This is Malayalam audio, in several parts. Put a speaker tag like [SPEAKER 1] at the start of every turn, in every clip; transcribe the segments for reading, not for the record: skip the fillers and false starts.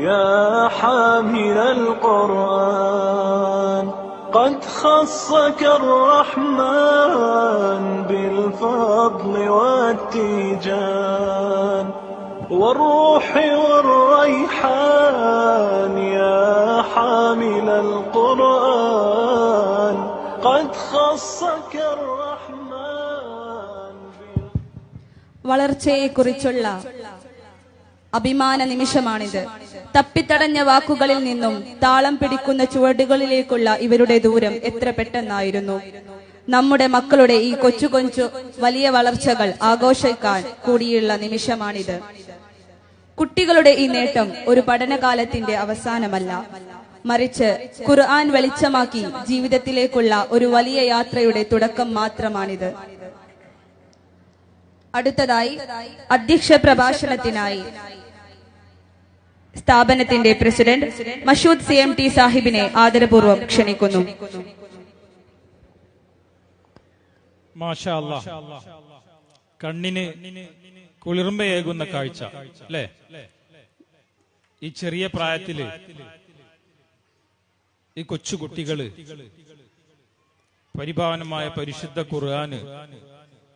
[SPEAKER 1] يا حامل القرآن قد خصك الرحمن بالفضل والتيجان والروح والريحان. يا حامل القرآن قد خصك الرحمن.
[SPEAKER 2] വളർച്ചയെക്കുറിച്ചുള്ള അഭിമാന നിമിഷമാണിത്. തപ്പിത്തടഞ്ഞ വാക്കുകളിൽ നിന്നും താളം പിടിക്കുന്ന ചുവടുകളിലേക്കുള്ള ഇവരുടെ ദൂരം എത്ര പെട്ടെന്നായിരുന്നു. നമ്മുടെ മക്കളുടെ ഈ കൊച്ചു കൊച്ചു വലിയ വളർച്ചകൾ ആഘോഷിക്കാൻ കൂടിയുള്ള നിമിഷമാണിത്. കുട്ടികളുടെ ഈ നേട്ടം ഒരു പഠനകാലത്തിന്റെ അവസാനമല്ല, മറിച്ച് ഖുർആൻ വെളിച്ചമാക്കി ജീവിതത്തിലേക്കുള്ള ഒരു വലിയ യാത്രയുടെ തുടക്കം മാത്രമാണിത്. അടുത്തതായി അധ്യക്ഷ പ്രഭാഷണത്തിനായി സ്ഥാപനത്തിന്റെ പ്രസിഡന്റ് മഷൂദ് CMT സാഹിബിനെ ആദരപൂർവ്വം ക്ഷണിക്കുന്നു.
[SPEAKER 3] മാഷാ അല്ലാഹ്, കണ്ണിന് കുളിർമയേകുന്ന കാഴ്ച അല്ലേ? ഈ ചെറിയ പ്രായത്തില് ഈ കൊച്ചു കുട്ടികള് പരിപാവനമായ പരിശുദ്ധ ഖുർആന്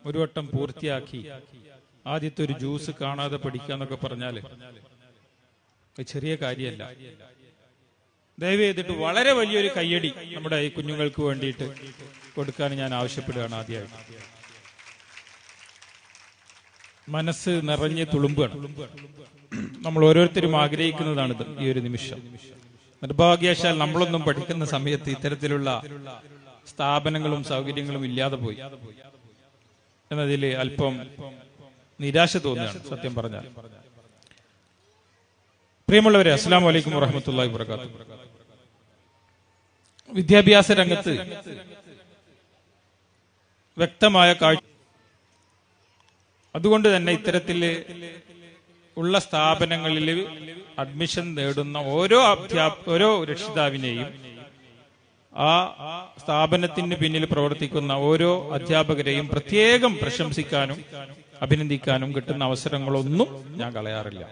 [SPEAKER 3] ഒരു വട്ടം പൂർത്തിയാക്കി ആദ്യത്തെ ഒരു ജ്യൂസ് കാണാതെ പഠിക്കാന്നൊക്കെ പറഞ്ഞാല് ചെറിയ കാര്യമല്ല. ദയവ് ചെയ്തിട്ട് വളരെ വലിയൊരു കയ്യടി നമ്മുടെ ഈ കുഞ്ഞുങ്ങൾക്ക് വേണ്ടിയിട്ട് കൊടുക്കാൻ ഞാൻ ആവശ്യപ്പെടുകയാണ്. ആദ്യമായിട്ട് മനസ്സ് നിറഞ്ഞ് തുളുമ്പുകയാണ്. നമ്മൾ ഓരോരുത്തരും ആഗ്രഹിക്കുന്നതാണിത്. ഈ ഒരു നിമിഷം നിർഭാഗ്യവശാൽ നമ്മളൊന്നും പഠിക്കുന്ന സമയത്ത് ഇത്തരത്തിലുള്ള സ്ഥാപനങ്ങളും സൗകര്യങ്ങളും ഇല്ലാതെ പോയി എന്നതിൽ അല്പം നിരാശ തോന്നുകയാണ് സത്യം പറഞ്ഞാൽ. പ്രിയമുള്ളവരെ, അസ്സലാമു അലൈക്കും വറഹ്മത്തുള്ളാഹി വബറകാതുഹു. വിദ്യാഭ്യാസ രംഗത്ത് വ്യക്തമായ കാഴ്ച. അതുകൊണ്ട് തന്നെ ഇത്തരത്തിൽ ഉള്ള സ്ഥാപനങ്ങളിൽ അഡ്മിഷൻ നേടുന്ന ഓരോ രക്ഷിതാവിനെയും ആ സ്ഥാപനത്തിന് പിന്നിൽ പ്രവർത്തിക്കുന്ന ഓരോ അധ്യാപകരെയും പ്രത്യേകം പ്രശംസിക്കാനും അഭിനന്ദിക്കാനും കിട്ടുന്ന അവസരങ്ങളൊന്നും ഞാൻ കളയാറില്ല.